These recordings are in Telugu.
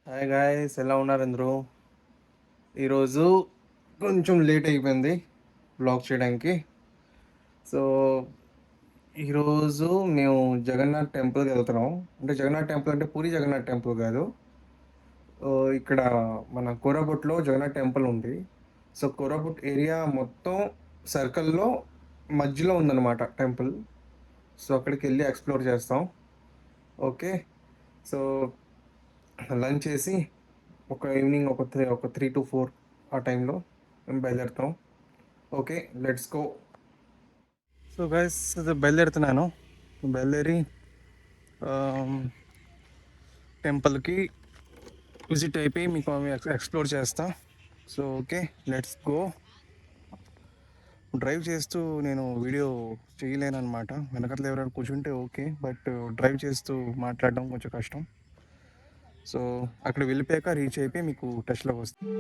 హాయ్ గాయ్స్, ఎలా ఉన్నారు అందరూ? ఈరోజు కొంచెం లేట్ అయిపోయింది బ్లాగ్ చేయడానికి. సో ఈరోజు మేము జగన్నాథ్ టెంపుల్కి వెళ్తున్నాం. అంటే జగన్నాథ్ టెంపుల్ అంటే పూరి జగన్నాథ్ టెంపుల్ కాదు. ఇక్కడ మన కోరాపుట్లో జగన్నాథ్ టెంపుల్ ఉంది. సో కోరాపుట్ ఏరియా మొత్తం సర్కిల్లో మధ్యలో ఉందన్నమాట టెంపుల్. సో అక్కడికి వెళ్ళి ఎక్స్ప్లోర్ చేస్తాం. ఓకే. సో లంచ్ చేసి ఈవినింగ్ ఒక 3 to 4 ఆ టైంలో మేము బయలుదేరుతాం. Okay, let's go. So guys, బయలుదేరుతున్నాను. బయలుదేరి టెంపుల్కి విజిట్ అయిపోయి మీకు ఎక్స్ప్లోర్ చేస్తా. So okay, let's go. Drive చేస్తూ నేను వీడియో చేయలేను అనమాట. వెనకట్ల ఎవరైనా కూర్చుంటే ఓకే, బట్ డ్రైవ్ చేస్తూ మాట్లాడడం కొంచెం కష్టం. సో అక్కడ వెళ్ళిపోయాక రీచ్ అయిపోయి మీకు టచ్లోకి వస్తుంది.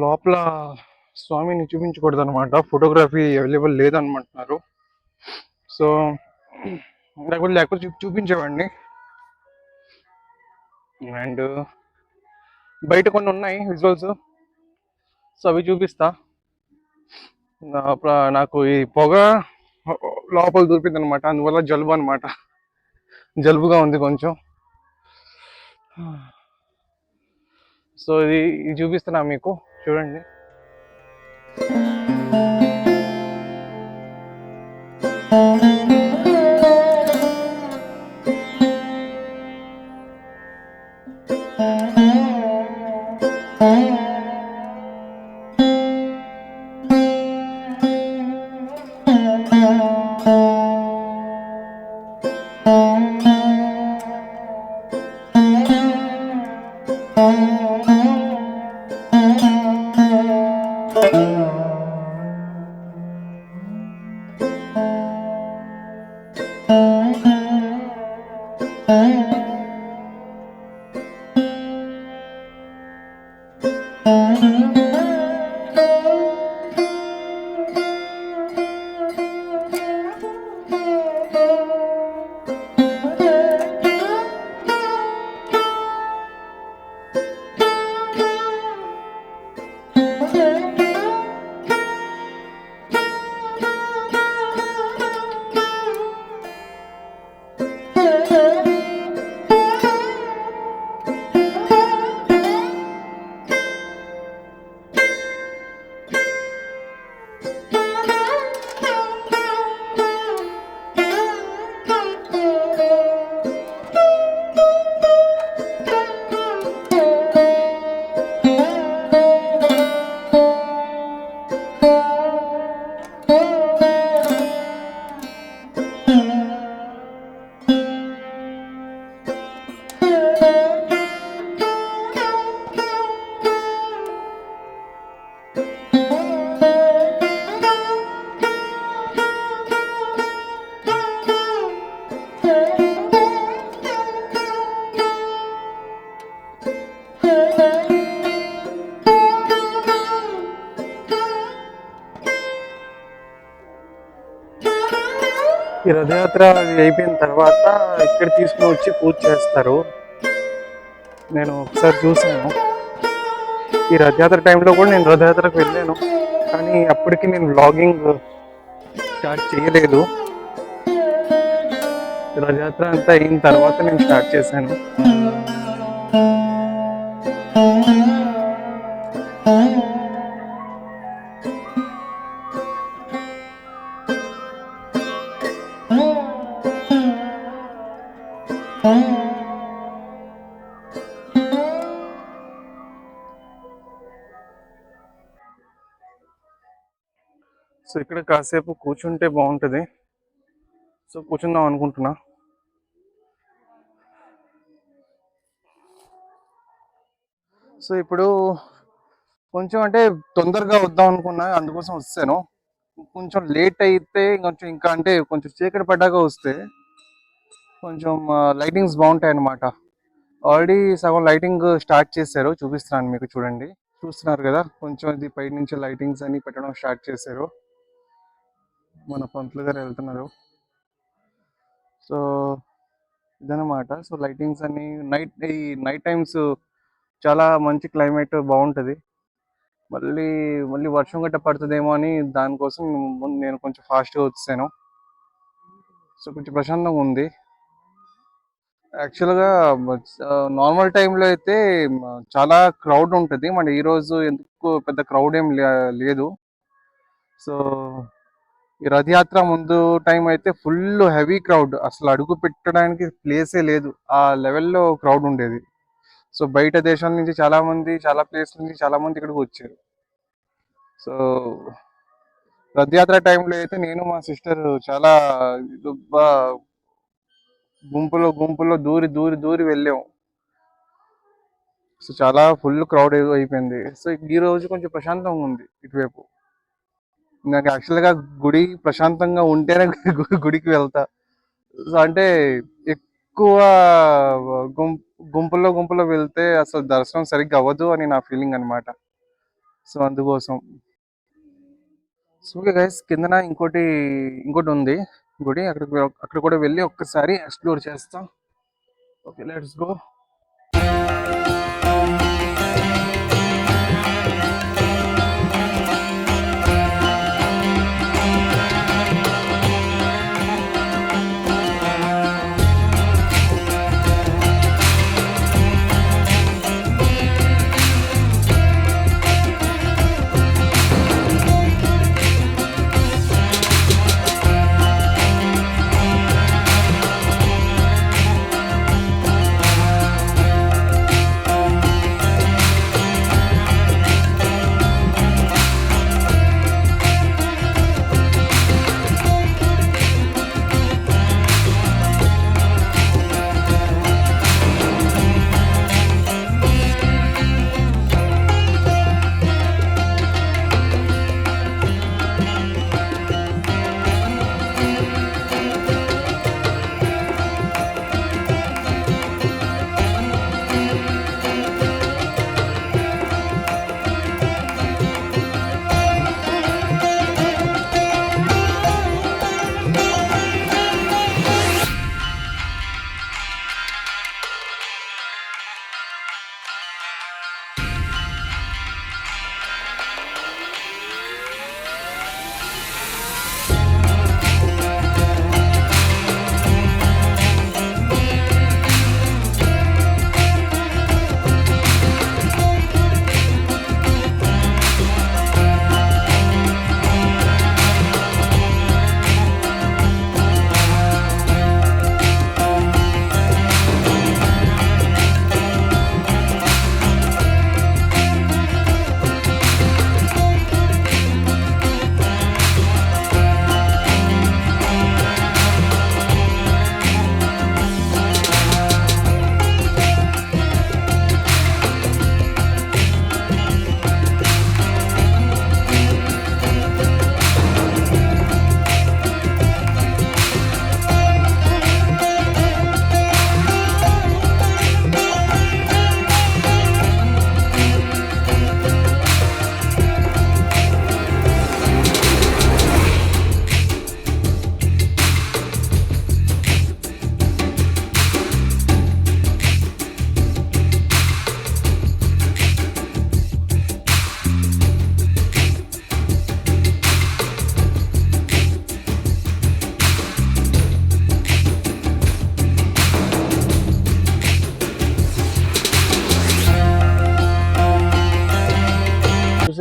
లోపల స్వామిని చూపించకూడదు అనమాట, ఫోటోగ్రఫీ అవైలబుల్ లేదనమంటున్నారు. సో లేకపోతే చూపించేవాడిని. అండ్ బయట కొన్ని ఉన్నాయి విజువల్స్, సో అవి చూపిస్తా. నాకు ఈ పొగ లోపల దూరిపోయింది అనమాట, అందువల్ల జలుబు అనమాట. జలుబుగా ఉంది కొంచెం. సో ఇది చూపిస్తున్నా మీకు, చూడండి. ఈ రథయాత్ర అయిపోయిన తర్వాత ఇక్కడ తీసుకుని వచ్చి పూజ చేస్తారు. నేను ఒకసారి చూసాను. ఈ రథయాత్ర టైంలో కూడా నేను రథయాత్రకు వెళ్ళాను, కానీ అప్పటికి నేను వ్లాగింగ్ స్టార్ట్ చేయలేదు. రథయాత్ర అంతా అయిన తర్వాత నేను స్టార్ట్ చేశాను. సో ఇక్కడ కాసేపు కూర్చుంటే బాగుంటుంది. సో కూర్చుందాం అనుకుంటున్నా. సో ఇప్పుడు కొంచెం అంటే తొందరగా వద్దాం అనుకున్నా, అందుకోసం వస్తాను. కొంచెం లేట్ అయితే కొంచెం ఇంకా అంటే కొంచెం చీకటి పడ్డాక వస్తే కొంచెం లైటింగ్స్ బాగుంటాయి అన్నమాట. ఆల్రెడీ సగం లైటింగ్ స్టార్ట్ చేశారు, చూపిస్తున్నాను మీకు. చూడండి, చూస్తున్నారు కదా, కొంచెం ఇది పై నుంచి లైటింగ్స్ అని పెట్టడం స్టార్ట్ చేశారు. మన పంతులు గారు వెళ్తున్నారు. సో ఇదన్నమాట. సో లైటింగ్స్ అన్ని ఈ నైట్ టైమ్స్ చాలా మంచి క్లైమేట్ బాగుంటుంది. మళ్ళీ మళ్ళీ వర్షం గట్ట పడుతుందేమో అని దానికోసం నేను కొంచెం ఫాస్ట్గా వచ్చాను. సో కొంచెం ప్రశాంతంగా ఉంది. యాక్చువల్గా నార్మల్ టైంలో అయితే చాలా క్రౌడ్ ఉంటుంది. మన ఈరోజు ఎందుకు పెద్ద క్రౌడ్ ఏం లేదు. సో ఈ రథయాత్ర ముందు టైం అయితే ఫుల్ హెవీ క్రౌడ్, అసలు అడుగు పెట్టడానికి ప్లేసే లేదు, ఆ లెవెల్లో క్రౌడ్ ఉండేది. సో బయట దేశాల నుంచి చాలా మంది, చాలా ప్లేస్ నుంచి చాలా మంది ఇక్కడికి వచ్చారు. సో రథయాత్ర టైంలో అయితే నేను మా సిస్టర్ చాలా గుంపులో గుంపులో దూరి దూరి దూరి వెళ్ళాము. సో చాలా ఫుల్ క్రౌడ్ ఏదో అయిపోయింది. సో ఈ రోజు కొంచెం ప్రశాంతంగా ఉంది ఇటువైపు. నాకు యాక్చువల్గా గుడి ప్రశాంతంగా ఉంటేనే గుడికి వెళ్తా. సో అంటే ఎక్కువ గుంపుల్లో గుంపులో వెళ్తే అసలు దర్శనం సరిగ్గా అవ్వదు అని నా ఫీలింగ్ అనమాట. సో అందుకోసం. సో ఓకే గైస్, కిందన ఇంకోటి ఉంది గుడి, అక్కడ కూడా వెళ్ళి ఒక్కసారి ఎక్స్ప్లోర్ చేస్తాం. Okay, let's go.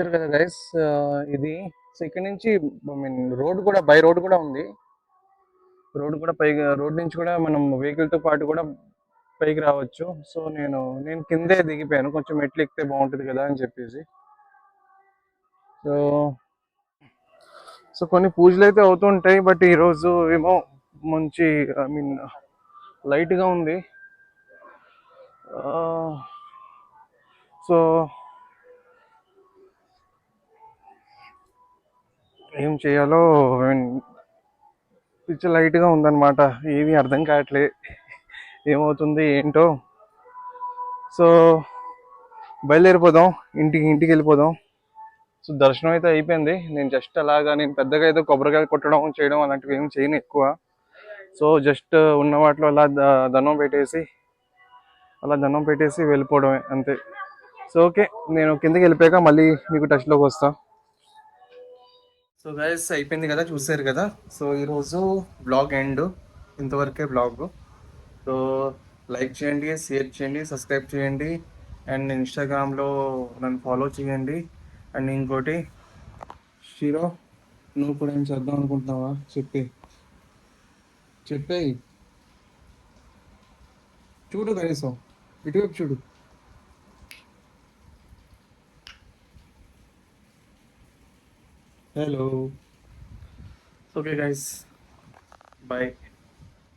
చూసారు కదా గైస్, ఇది. సో ఇక్కడ నుంచి ఐ మీన్ రోడ్ కూడా బై రోడ్ కూడా ఉంది. రోడ్ కూడా పైగా రోడ్ నుంచి కూడా మనం వెహికల్ తో పాటు కూడా పైకి రావచ్చు. సో నేను కిందే దిగిపోయాను, కొంచెం మెట్లు ఎక్కితే బాగుంటుంది కదా అని చెప్పేసి. సో సో కొన్ని పూజలు అయితే అవుతుంటాయి, బట్ ఈరోజు ఏమో మంచి ఐ మీన్ లైట్గా ఉంది. సో ఏం చేయాలో ఐ మీన్ పిచ్చి లైట్గా ఉందన్నమాట, ఏమీ అర్థం కావట్లే ఏమవుతుంది ఏంటో. సో బయలుదేరిపోదాం, ఇంటికి వెళ్ళిపోదాం. సో దర్శనం అయితే అయిపోయింది. నేను జస్ట్ అలాగా, నేను పెద్దగా అయితే కొబ్బరికాయ కొట్టడం చేయడం అలాంటివి ఏం చేయను ఎక్కువ. సో జస్ట్ ఉన్న వాటిలో అలా దండం పెట్టేసి వెళ్ళిపోవడమే అంతే. సో ఓకే, నేను కిందకి వెళ్ళిపోయాక మళ్ళీ మీకు టచ్లోకి వస్తా. సో గైస్ అయిపోయింది కదా, చూసారు కదా. సో ఈరోజు బ్లాగ్ ఎండ్, ఇంతవరకే బ్లాగ్. సో లైక్ చేయండి, షేర్ చేయండి, సబ్స్క్రైబ్ చేయండి, అండ్ ఇన్స్టాగ్రామ్లో నన్ను ఫాలో చేయండి. అండ్ ఇంకోటి, షీరో, నువ్వు కూడా ఏం చేద్దాం అనుకుంటున్నావా? చెప్పేయి, చూడు కనీసం ఇటువైపు చూడు. హలో. Okay guys, bye.